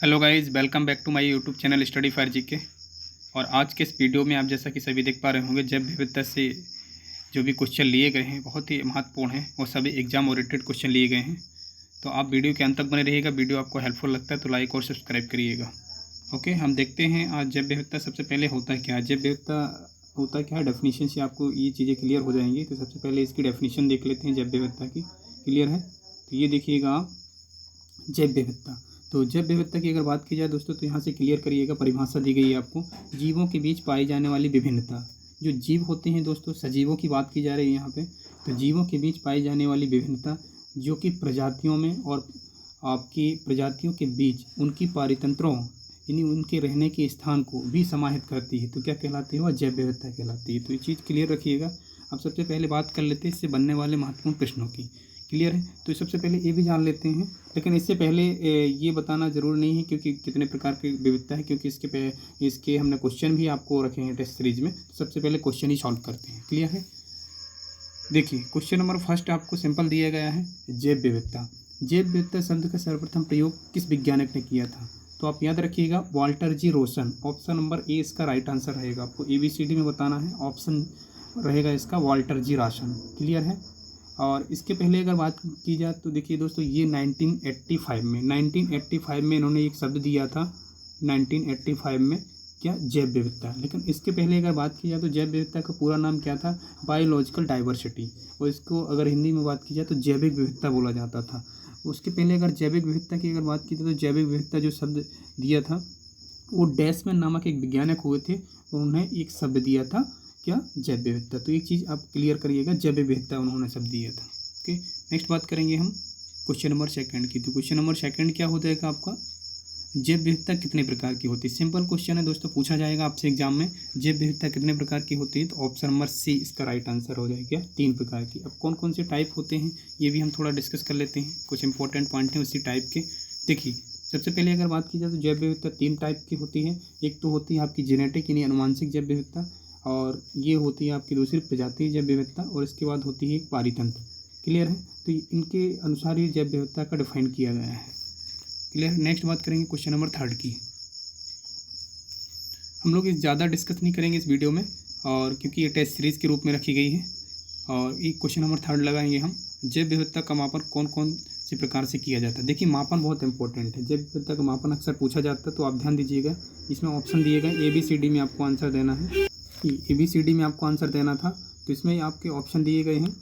Hello guys, welcome back to my YouTube channel study for GK. और आज के इस वीडियो में आप जैसा कि सभी देख पा रहे होंगे, जैव विविधता से जो भी क्वेश्चन लिए गए हैं बहुत ही महत्वपूर्ण हैं और सभी एग्जाम ओरिएंटेड क्वेश्चन लिए गए हैं। तो आप वीडियो के अंत तक बने रहिएगा। वीडियो आपको हेल्पफुल लगता है तो लाइक और सब्सक्राइब करिएगा। ओके, हम देखते हैं आज जैव विविधता सबसे पहले होता है क्या है। जैव विविधता होता क्या है, डेफिनेशन से आपको ये चीज़ें क्लियर हो जाएंगी। तो सबसे पहले इसकी डेफिनेशन देख लेते हैं जैव विविधता की। क्लियर है, तो ये देखिएगा आप, जैव विविधता। तो जैव विविधता की अगर बात की जाए दोस्तों, तो यहाँ से क्लियर करिएगा। परिभाषा दी गई है आपको, जीवों के बीच पाई जाने वाली विभिन्नता। जो जीव होते हैं दोस्तों, सजीवों की बात की जा रही है यहाँ पे। तो जीवों के बीच पाई जाने वाली विभिन्नता जो कि प्रजातियों में और आपकी प्रजातियों के बीच उनकी पारितंत्रों यानी उनके रहने के स्थान को भी समाहित करती है। तो क्या कहलाती है? वह जैव विविधता कहलाती है। तो ये चीज़ क्लियर रखिएगा। अब सबसे पहले बात कर लेते हैं इससे बनने वाले महत्वपूर्ण प्रश्नों की। क्लियर है, तो सबसे पहले ये भी जान लेते हैं। लेकिन इससे पहले ये बताना ज़रूर नहीं है क्योंकि कितने प्रकार की विविधता है, क्योंकि इसके हमने क्वेश्चन भी आपको रखे हैं टेस्ट सीरीज में। तो सबसे पहले क्वेश्चन ही सॉल्व करते हैं। क्लियर है, देखिए क्वेश्चन नंबर फर्स्ट आपको सिंपल दिया गया है, जैव विविधता। जैव विविधता शब्द का सर्वप्रथम प्रयोग किस वैज्ञानिक ने किया था? तो आप याद रखिएगा, वाल्टर जी रोसन। ऑप्शन नंबर ए इसका राइट आंसर रहेगा। आपको ABCD में बताना है, ऑप्शन रहेगा इसका वाल्टर जी रोसन। क्लियर है। और इसके पहले अगर बात की जाए तो देखिए दोस्तों, ये 1985 में इन्होंने एक शब्द दिया था। 1985 में क्या? जैव विविधता। लेकिन इसके पहले अगर बात की जाए तो जैव विविधता का पूरा नाम क्या था? Biological diversity. और इसको अगर हिंदी में बात की जाए तो जैविक विविधता बोला जाता था। उसके पहले अगर जैविक विविधता की अगर बात की जाए तो जैविक विविधता जो शब्द दिया था वो डैशमैन नामक एक वैज्ञानिक हुए थे, उन्होंने एक शब्द दिया था, क्या? जैव विविधता। तो एक चीज़ आप क्लियर करिएगा, जैव विविधता उन्होंने शब्द दिया था। ओके, नेक्स्ट बात करेंगे हम क्वेश्चन नंबर सेकंड की। तो क्वेश्चन नंबर सेकंड क्या हो जाएगा आपका? जैव विविधता कितने प्रकार की होती है? सिंपल क्वेश्चन है दोस्तों, पूछा जाएगा आपसे एग्जाम में, जैव विविधता कितने प्रकार की होती है? तो ऑप्शन नंबर सी इसका राइट आंसर हो जाएगा, 3 प्रकार की। अब कौन कौन से टाइप होते हैं ये भी हम थोड़ा डिस्कस कर लेते हैं। कुछ इंपॉर्टेंट पॉइंट हैं उसी टाइप के। देखिए सबसे पहले अगर बात की जाए तो जैव विविधता 3 टाइप की होती है। एक तो होती है आपकी जेनेटिक यानी अनुवांशिक जैव विविधता, और ये होती है आपकी दूसरी प्रजातीय जैव विविधता, और इसके बाद होती है पारितंत्र। क्लियर है, तो इनके अनुसार ये जैव विविधता का डिफाइन किया गया है। क्लियर। नेक्स्ट बात करेंगे क्वेश्चन नंबर थर्ड की। हम लोग इस ज़्यादा डिस्कस नहीं करेंगे इस वीडियो में, और क्योंकि ये टेस्ट सीरीज के रूप में रखी गई है। और एक क्वेश्चन नंबर थर्ड लगाएंगे हम, जैव विविधता का मापन कौन कौन से प्रकार से किया जाता है? देखिए मापन बहुत इंपॉर्टेंट है। जैव विविधता का मापन अक्सर पूछा जाता है, तो आप ध्यान दीजिएगा। इसमें ऑप्शन दिए गए, ABCD में आपको आंसर देना है। ABCD में आपको आंसर देना था, तो इसमें आपके ऑप्शन दिए गए हैं,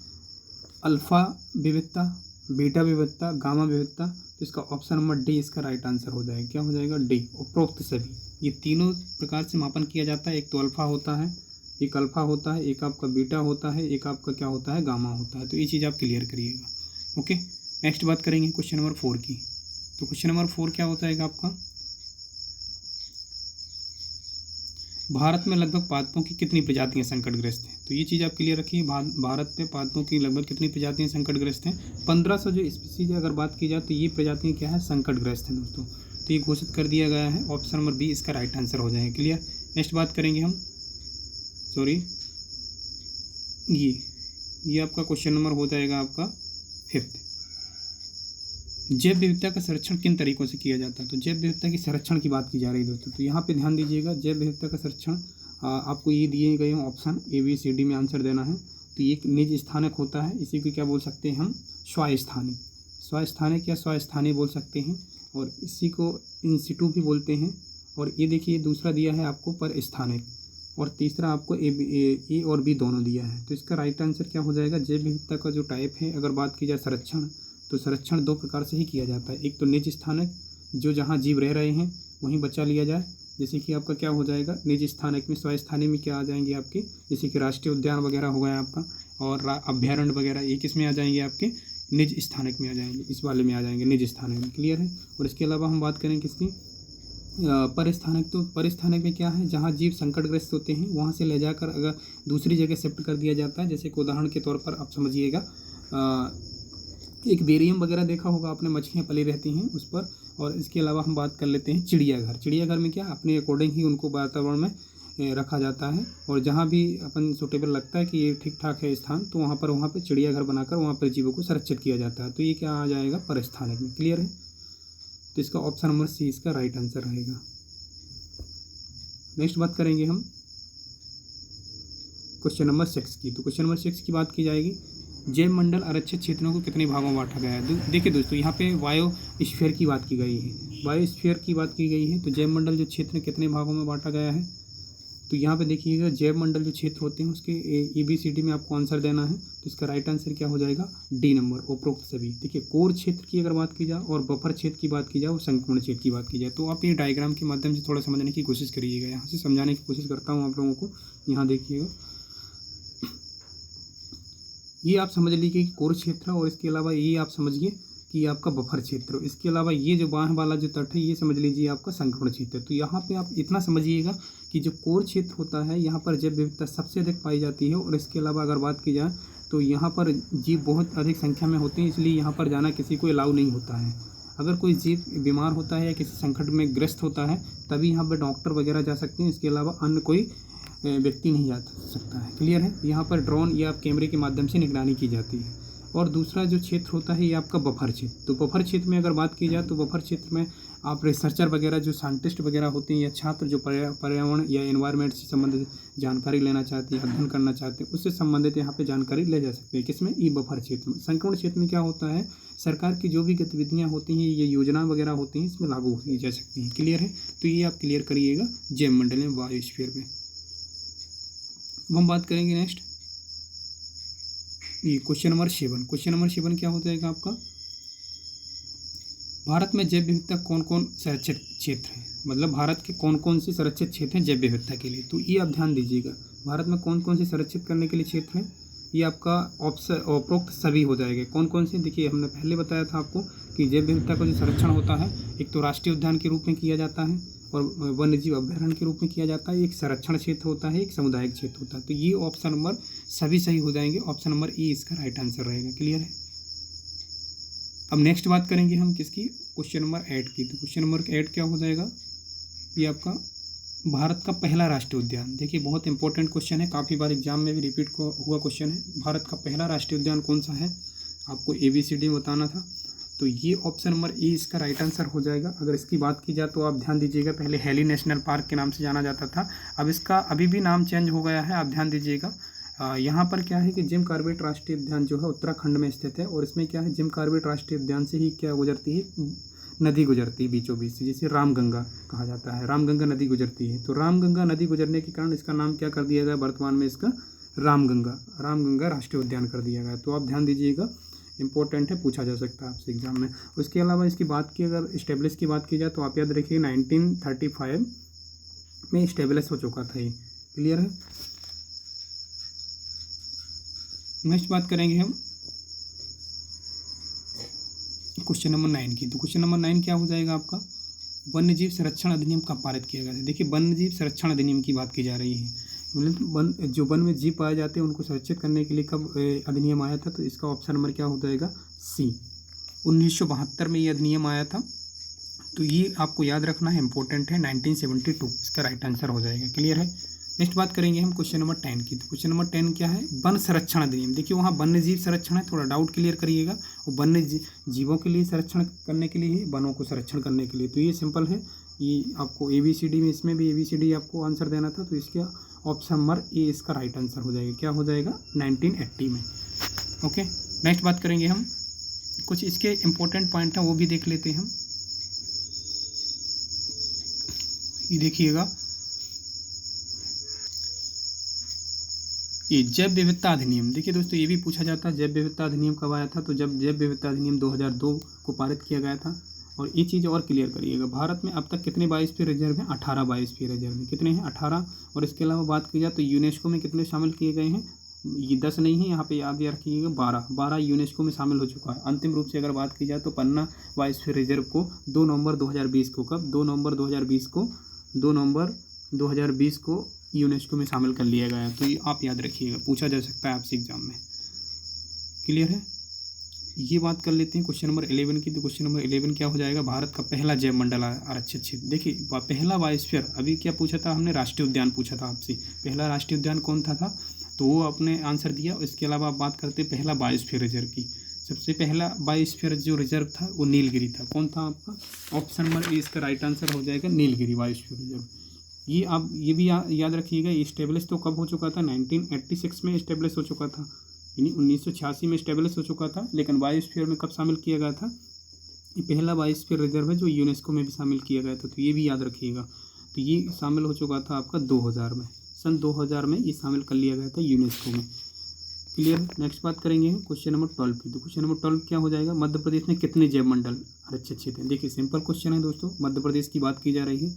अल्फ़ा विविधता, बीटा विविधता, गामा विविधता। तो इसका ऑप्शन नंबर डी इसका राइट आंसर हो जाएगा। क्या हो जाएगा? डी। उपरोक्त सभी ये तीनों प्रकार से मापन किया जाता है। एक तो अल्फ़ा होता है, एक अल्फ़ा होता है, एक आपका बीटा होता है, एक आपका क्या होता है? गामा होता है। तो ये चीज़ आप क्लियर करिएगा। ओके, नेक्स्ट बात करेंगे क्वेश्चन नंबर 4 की। तो क्वेश्चन नंबर 4 क्या होता है आपका? भारत में लगभग पादपों की कितनी प्रजातियां संकटग्रस्त हैं? तो ये चीज़ आप क्लियर रखिए। भारत में पादपों की लगभग कितनी प्रजातियां संकटग्रस्त हैं? 1500 जो स्पीसीज अगर बात की जाए तो ये प्रजातियां क्या है? संकटग्रस्त हैं दोस्तों। तो ये घोषित कर दिया गया है। ऑप्शन नंबर बी इसका राइट आंसर हो जाएगा। क्लियर। नेक्स्ट बात करेंगे हम, सॉरी, ये आपका क्वेश्चन नंबर हो जाएगा आपका 5th। जैव विविधता का संरक्षण किन तरीकों से किया जाता है? तो जैव विविधता की संरक्षण की बात की जा रही है दोस्तों। तो यहाँ पे ध्यान दीजिएगा, जैव विविधता का संरक्षण आपको ये दिए गए हैं ऑप्शन ABCD में आंसर देना है। तो ये एक निज स्थानक होता है, इसी को क्या बोल सकते हैं हम? स्वास्थानिक। स्वास्थानिक या स्वास्थानीय बोल सकते हैं, और इसी को इंसिटू भी बोलते हैं। और ये देखिए दूसरा दिया है आपको पर स्थानिक, और तीसरा आपको ए और बी दोनों दिया है। तो इसका राइट आंसर क्या हो जाएगा? जैव विविधता का जो टाइप है अगर बात की जाए संरक्षण, तो संरक्षण 2 प्रकार से ही किया जाता है। एक तो निज स्थानक, जो जहाँ जीव रह रहे हैं वहीं बचा लिया जाए, जैसे कि आपका क्या हो जाएगा? निज स्थानक में, स्वास्थानीय में क्या आ जाएंगे आपके? जैसे कि राष्ट्रीय उद्यान वगैरह हो गया आपका, और अभ्यारण्य वगैरह, ये किस में आ जाएंगे? आपके निज स्थानक में आ जाएंगे, इस वाले में आ जाएंगे, निज स्थानक में। क्लियर है। और इसके अलावा हम बात करें किसकी? परिस्थानक। तो परिस्थानक में क्या है? जहाँ जीव संकटग्रस्त होते हैं वहाँ से ले जाकर अगर दूसरी जगह शिफ्ट कर दिया जाता है। जैसे कि उदाहरण के तौर पर आप समझिएगा, एक बेरियम वगैरह देखा होगा आपने, मछलियाँ पली रहती हैं उस पर। और इसके अलावा हम बात कर लेते हैं चिड़ियाघर। चिड़ियाघर में क्या, अपने अकॉर्डिंग ही उनको वातावरण में रखा जाता है, और जहाँ भी अपन सूटेबल लगता है कि ये ठीक ठाक है स्थान, तो वहाँ पर चिड़ियाघर बनाकर वहाँ पर जीवों को संरक्षित किया जाता है। तो ये क्या आ जाएगा? परिस्थानक में। क्लियर है। तो इसका ऑप्शन नंबर सी इसका राइट आंसर रहेगा। नेक्स्ट बात करेंगे हम क्वेश्चन नंबर 6 की। तो क्वेश्चन नंबर 6 की बात की जाएगी, जैव मंडल आरक्षित क्षेत्रों को कितने भागों में बांटा गया है। देखिए दोस्तों, यहाँ पे बायोस्फीयर की बात की गई है, बायोस्फीयर की बात की गई है। तो जैव मंडल जो क्षेत्र कितने भागों में बांटा गया है, तो यहाँ पे देखिएगा जैव मंडल जो क्षेत्र होते हैं उसके ABCD में आपको आंसर देना है। तो इसका राइट आंसर क्या हो जाएगा, डी नंबर, उपरोक्त सभी। देखिए कोर क्षेत्र की अगर बात की जाए और बफर क्षेत्र की बात की जाए और संपूर्ण क्षेत्र की बात की जाए, तो आप ये डायग्राम के माध्यम से थोड़ा समझने की कोशिश करिएगा। यहाँ से समझाने की कोशिश करता हूँ आप लोगों को। यहाँ देखिएगा, ये आप समझ लीजिए कि कोर क्षेत्र, और इसके अलावा ये आप समझिए कि आपका बफर क्षेत्र, इसके अलावा ये जो बाह वाला जो तट है ये समझ लीजिए आपका संपूर्ण क्षेत्र। तो यहाँ पे आप इतना समझिएगा कि जो कोर क्षेत्र होता है यहाँ पर जैव विविधता सबसे अधिक पाई जाती है, और इसके अलावा अगर बात की जाए तो यहाँ पर जीव बहुत अधिक संख्या में होते हैं, इसलिए यहाँ पर जाना किसी को अलाउ नहीं होता है। अगर कोई जीव बीमार होता है या किसी संकट में ग्रस्त होता है तभी यहाँ पर डॉक्टर वगैरह जा सकते हैं, इसके अलावा अन्य कोई व्यक्ति नहीं जा सकता है। क्लियर है। यहाँ पर ड्रोन या कैमरे के माध्यम से निगरानी की जाती है। और दूसरा जो क्षेत्र होता है ये आपका बफर क्षेत्र। तो बफर क्षेत्र में अगर बात की जाए तो बफर क्षेत्र में आप रिसर्चर वगैरह जो साइंटिस्ट वगैरह होते हैं या छात्र जो पर्यावरण या एनवायरनमेंट से संबंधित जानकारी लेना चाहते हैं, अध्ययन करना चाहते हैं, उससे संबंधित यहाँ पे जानकारी ले जा सकते हैं। किसमें, ई बफर क्षेत्र में। संपूर्ण क्षेत्र में क्या होता है, सरकार की जो भी गतिविधियाँ होती हैं, ये योजना वगैरह होती हैं, इसमें लागू की जा सकती हैं। क्लियर है। तो ये आप क्लियर करिएगा जैव मंडल में, बायोस्फीयर में। अब हम बात करेंगे नेक्स्ट ये क्वेश्चन नंबर 7। क्वेश्चन नंबर 7 क्या हो जाएगा आपका, भारत में जैव विविधता कौन कौन संरक्षित क्षेत्र है, मतलब भारत के कौन कौन से संरक्षित क्षेत्र हैं जैव विविधता के लिए। तो ये आप ध्यान दीजिएगा, भारत में कौन कौन से संरक्षित करने के लिए क्षेत्र हैं, ये आपका उपरोक्त सभी हो जाएगा। कौन कौन से, देखिए हमने पहले बताया था आपको कि जैव विविधता का जो संरक्षण होता है एक तो राष्ट्रीय उद्यान के रूप में किया जाता है और वन्यजीव अभ्यारण्य के रूप में किया जाता है, एक संरक्षण क्षेत्र होता है, एक सामुदायिक क्षेत्र होता है। तो ये ऑप्शन नंबर सभी सही हो जाएंगे, ऑप्शन नंबर ए इसका राइट आंसर रहेगा। क्लियर है। अब नेक्स्ट बात करेंगे हम किसकी, क्वेश्चन नंबर 8 की। तो क्वेश्चन नंबर 8 क्या हो जाएगा, ये आपका भारत का पहला राष्ट्रीय उद्यान। देखिए बहुत इंपॉर्टेंट क्वेश्चन है, काफ़ी बार एग्जाम में भी रिपीट हुआ क्वेश्चन है। भारत का पहला राष्ट्रीय उद्यान कौन सा है, आपको ABCD बताना था। तो ये ऑप्शन नंबर ए इसका राइट आंसर हो जाएगा। अगर इसकी बात की जाए तो आप ध्यान दीजिएगा, पहले हैली नेशनल पार्क के नाम से जाना जाता था, अब इसका अभी भी नाम चेंज हो गया है, आप ध्यान दीजिएगा। यहाँ पर क्या है कि जिम कॉर्बेट राष्ट्रीय उद्यान जो है उत्तराखंड में स्थित है, और इसमें क्या है, जिम कॉर्बेट राष्ट्रीय उद्यान से ही क्या गुजरती है, नदी गुजरती है बीचों बीच से, जिसे रामगंगा कहा जाता है। रामगंगा नदी गुजरती है। तो रामगंगा नदी गुजरने के कारण इसका नाम क्या कर दिया गया, वर्तमान में इसका रामगंगा राष्ट्रीय उद्यान कर दिया गया। तो आप ध्यान दीजिएगा, इंपॉर्टेंट है, पूछा जा सकता है आपसे एग्जाम में। उसके अलावा इसकी बात की, अगर स्टेब्लिश की बात की जाए तो आप याद रखिए 1935 में स्टेब्लिश हो चुका था ये। क्लियर है। नेक्स्ट बात करेंगे हम क्वेश्चन नंबर 9 की। तो क्वेश्चन नंबर 9 क्या हो जाएगा आपका, वन्यजीव संरक्षण अधिनियम कब पारित किया गया था। देखिए वन्यजीव संरक्षण अधिनियम की बात की जा रही है, जो वन में जीव पाए जाते हैं उनको सुरक्षित करने के लिए कब अधिनियम आया था। तो इसका ऑप्शन नंबर क्या हो जाएगा, सी। 1972 में ये अधिनियम आया था। तो ये आपको याद रखना है, इंपॉर्टेंट है, 1972 इसका राइट आंसर हो जाएगा। क्लियर है। नेक्स्ट बात करेंगे हम क्वेश्चन नंबर 10 की। तो क्वेश्चन नंबर 10 क्या है, वन संरक्षण अधिनियम। देखिए वहाँ वन्य जीव संरक्षण है, थोड़ा डाउट क्लियर करिएगा। और वन्य जीवों के लिए संरक्षण करने के लिए, वनों को संरक्षण करने के लिए। तो ये सिंपल है, ये आपको ABCD में, इसमें भी ABCD आपको आंसर देना था। तो इसका ऑप्शन नंबर ए इसका राइट आंसर हो जाएगा। क्या हो जाएगा, 1980 में। ओके। नेक्स्ट बात करेंगे हम, कुछ इसके इंपॉर्टेंट पॉइंट हैं वो भी देख लेते हैं हम। ये देखिएगा, ये जैव विविधता अधिनियम। देखिए दोस्तों ये भी पूछा जाता है जैव विविधता अधिनियम कब आया था। तो जब जैव विविधता अधिनियम 2002 को पारित किया गया था। और ये चीज़ और क्लियर करिएगा, भारत में अब तक कितने बायोस्फीयर रिजर्व हैं, 18 बायोस्फीयर रिजर्व में। कितने हैं, 18। और इसके अलावा बात की जाए तो यूनेस्को में कितने शामिल किए गए हैं, ये 10 नहीं है, यहाँ पे याद रखिएगा 12 यूनेस्को में शामिल हो चुका है। अंतिम रूप से अगर बात की जाए तो पन्ना बायोस्फीयर रिजर्व को 2 नवंबर 2020 को, कब, 2 नवंबर 2020 को यूनेस्को में शामिल कर लिया गया है। तो ये आप याद रखिएगा, पूछा जा सकता है आपसे एग्जाम में। क्लियर है। ये बात कर लेते हैं क्वेश्चन नंबर 11 की। तो क्वेश्चन नंबर 11 क्या हो जाएगा, भारत का पहला जैव मंडल आरक्षित क्षेत्र। देखिए पहला बायोस्फीयर, अभी क्या पूछा था हमने, राष्ट्रीय उद्यान पूछा था आपसे, पहला राष्ट्रीय उद्यान कौन था तो वो आपने आंसर दिया। इसके अलावा आप बात करते हैं पहला बायोस्फीयर रिजर्व की, सबसे पहला बायोस्फीयर जो रिजर्व था वो नीलगिरी था। कौन था आपका? ऑप्शन नंबर ए इसका राइट आंसर हो जाएगा नीलगिरी बायोस्फीयर रिजर्व। ये आप ये भी याद रखिएगा, इस्टेब्लिश तो कब हो चुका था? 1986 में इस्टेब्लिश हो चुका था, यानी 1986 में इस्टेब्लिश हो चुका था। लेकिन बायोस्फीयर में कब शामिल किया गया था? ये पहला बायोस्फीयर रिजर्व है जो यूनेस्को में भी शामिल किया गया था, तो ये भी याद रखिएगा। तो ये शामिल हो चुका था आपका 2000 में, सन 2000 में ये शामिल कर लिया गया था यूनेस्को में। क्लियर। नेक्स्ट बात करेंगे क्वेश्चन नंबर 12 की। तो क्वेश्चन नंबर 12 क्या हो जाएगा? मध्य प्रदेश में कितने जैव मंडल आरक्षित हैं? देखिए सिंपल क्वेश्चन है दोस्तों, मध्य प्रदेश की बात की जा रही है,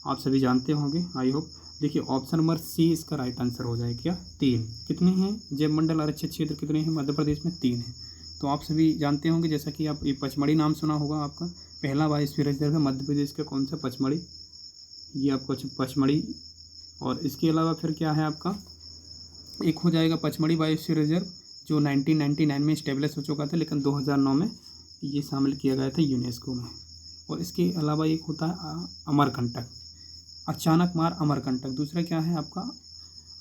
आप सभी जानते होंगे आई होप। देखिए ऑप्शन नंबर सी इसका राइट आंसर हो जाएगा क्या? 3। कितने हैं जैव मंडल आरक्षित क्षेत्र? कितने हैं मध्य प्रदेश में? 3 हैं। तो आप सभी जानते होंगे, जैसा कि आप ये पचमढ़ी नाम सुना होगा आपका, पहला बायोस्फीयर रिजर्व है मध्य प्रदेश का। कौन सा? पचमढ़ी। ये आपका पचमढ़ी। और इसके अलावा फिर क्या है आपका? एक हो जाएगा पचमढ़ी बायोस्फीयर रिजर्व जो 1999 में इस्टेब्लिश हो चुका था, लेकिन 2009 में ये शामिल किया गया था यूनेस्को में। और इसके अलावा एक होता है अमरकंटक, अचानकमार अमरकंटक। दूसरा क्या है आपका?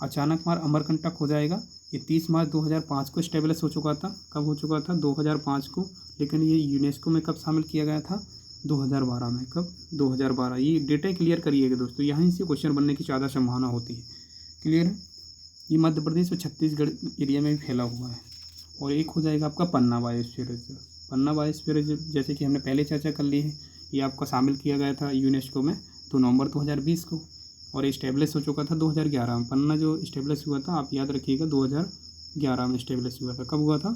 अचानकमार अमरकंटक हो जाएगा। ये 30 मार्च 2005 को इस्टेब्लिश हो चुका था। कब हो चुका था? 2005 को। लेकिन ये यूनेस्को में कब शामिल किया गया था? 2012 में। कब? 2012। ये डेटा क्लियर करिएगा दोस्तों, यहाँ से क्वेश्चन बनने की ज़्यादा संभावना होती है। क्लियर है। ये मध्य प्रदेश और छत्तीसगढ़ एरिया में भी फैला हुआ है। और एक हो जाएगा आपका पन्ना बायोस्फीयर रिजर्व। पन्ना बायोस्फीयर रिजर्व जैसे कि हमने पहले चर्चा कर ली है, ये आपका शामिल किया गया था यूनेस्को में 2 नवंबर 2020 को, और इस्टेब्लिश हो चुका था 2011 में। पन्ना जो इस्टेब्लिश हुआ था, आप याद रखिएगा 2011 में इस्टेब्लिश हुआ था। कब हुआ था?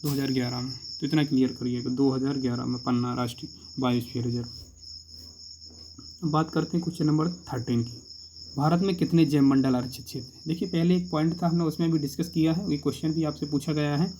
2011 में। तो इतना क्लियर करिएगा, 2011 में पन्ना राष्ट्रीय बायोस्फीयर रिजर्व। अब बात करते हैं क्वेश्चन नंबर 13 की। भारत में कितने जैव मंडल आरक्षित क्षेत्र हैं? देखिए पहले एक पॉइंट था, हमने उसमें भी डिस्कस किया है, ये क्वेश्चन भी आपसे पूछा गया है।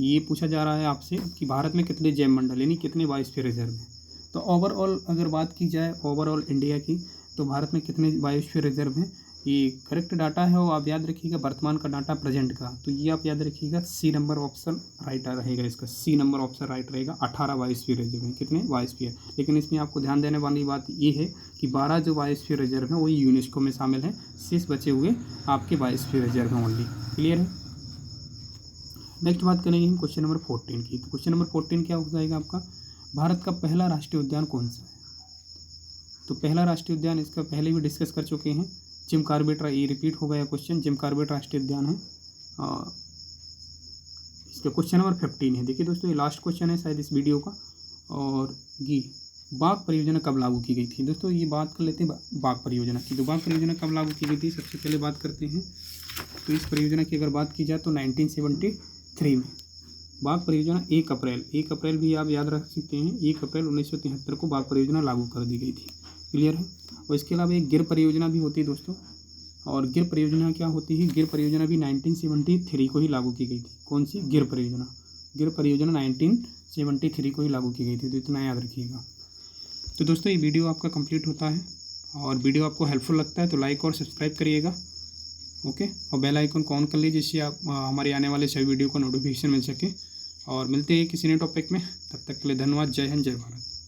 ये पूछा जा रहा है आपसे कि भारत में कितने जैव मंडल यानी कितने बायोस्फीयर रिजर्व हैं। तो ओवरऑल अगर बात की जाए ओवरऑल इंडिया की, तो भारत में कितने बायोस्फीयर रिजर्व हैं? ये करेक्ट डाटा है, वो आप याद रखिएगा, वर्तमान का डाटा प्रेजेंट का। तो ये आप याद रखिएगा, सी नंबर ऑप्शन राइट रहेगा इसका, सी नंबर ऑप्शन राइट रहेगा। 18 बायोस्फीयर रिजर्व हैं। कितने बायोस्फीयर? लेकिन इसमें आपको ध्यान देने वाली बात ये है कि 12 जो बायोस्फीयर रिजर्व हैं वही यूनेस्को में शामिल हैं, शेष बचे हुए आपके बायोस्फीयर रिजर्व हैं ओनली। क्लियर है। नेक्स्ट बात करेंगे हम क्वेश्चन नंबर 14 की। तो क्वेश्चन नंबर 14 क्या हो जाएगा आपका? भारत का पहला राष्ट्रीय उद्यान कौन सा है? तो पहला राष्ट्रीय उद्यान इसका पहले भी डिस्कस कर चुके हैं, जिम कॉर्बेट। ये रिपीट हो गया क्वेश्चन, जिम कॉर्बेट राष्ट्रीय उद्यान है। इसका क्वेश्चन नंबर 15 है। देखिए दोस्तों ये लास्ट क्वेश्चन है शायद इस वीडियो का। और ये बाघ परियोजना कब लागू की गई थी? दोस्तों ये बात कर लेते हैं बाघ परियोजना की। तो बाघ परियोजना कब लागू की गई थी सबसे पहले बात करते हैं। तो इस परियोजना की अगर बात की जाए तो 1973 में बाघ परियोजना 1 अप्रैल भी आप याद रख सकते हैं, 1 अप्रैल 1973 को बाघ परियोजना लागू कर दी गई थी। क्लियर है। और इसके अलावा एक गिर परियोजना भी होती है दोस्तों, और गिर परियोजना क्या होती है? गिर परियोजना भी 1973 को ही लागू की गई थी। कौन सी? गिर परियोजना। गिर परियोजना 1973 को ही लागू की गई थी, तो इतना याद रखिएगा। तो दोस्तों ये वीडियो आपका कंप्लीट होता है, और वीडियो आपको हेल्पफुल लगता है तो लाइक और सब्सक्राइब करिएगा। ओके, और बेल आइकन को ऑन कर लीजिए जिससे आप हमारे आने वाले सभी वीडियो को नोटिफिकेशन मिल सके। और मिलते हैं किसी नए टॉपिक में, तब तक के लिए धन्यवाद। जय हिंद, जय भारत।